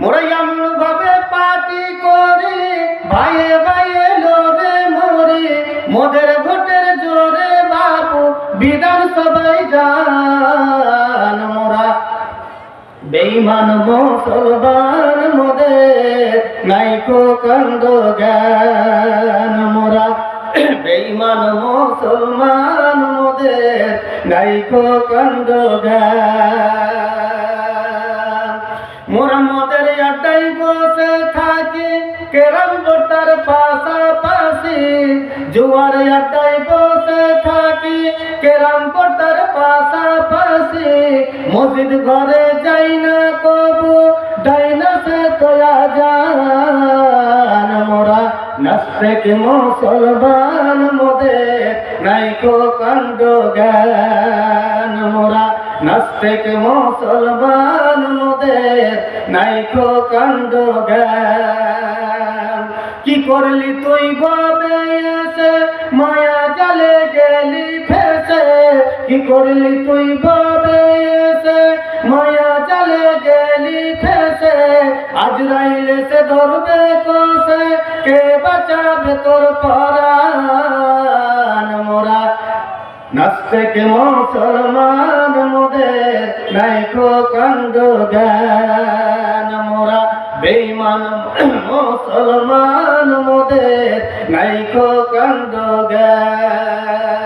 মোরা এমন ভাবে পার্টি করি, ভাইয়ে ভাইয়ে লোরে মরি, মোদের ভোটের জোরে বাবু বিধানসভায় যান। মোরা বেঈমান মুসলমান, মোদের নাইকো কাণ্ড জ্ঞান। মোরা বেঈমান মুসলমান, মোদের নাইকো কাণ্ড জ্ঞান। মোরা মোদের আড্ডায় বসে থাকি, কেরাম বোটার পাশাপাশি, জুয়ার আড্ডায় বসে থাকি, কেরাম বোটার পাশাপাশি, মসজিদ ঘরে যাই না কবু, ডাইনা সে তোয়া জান। মোরা নাস্তিক মুসলমান, মোদের নাইকো কাণ্ড জ্ঞান। মোরা নাস্তিক মুসলমান, মোদের নাইকো কাণ্ড জ্ঞান। কি করলি তুই বাবে এসে, মায়া জালে গেলি ফেসে। কি করলি তুই বাবে এসে, মায়া জালে গেলি ফেসে। আজরাইলে সে ধরবে কষে, কে বাঁচাবে তোর পরাণ। মোরা নাস্তিক মুসলমান, মোদের নাইকো কাণ্ড জ্ঞান। মোরা বেঈমান মুসলমান, মোদের নাইকো কাণ্ড জ্ঞান।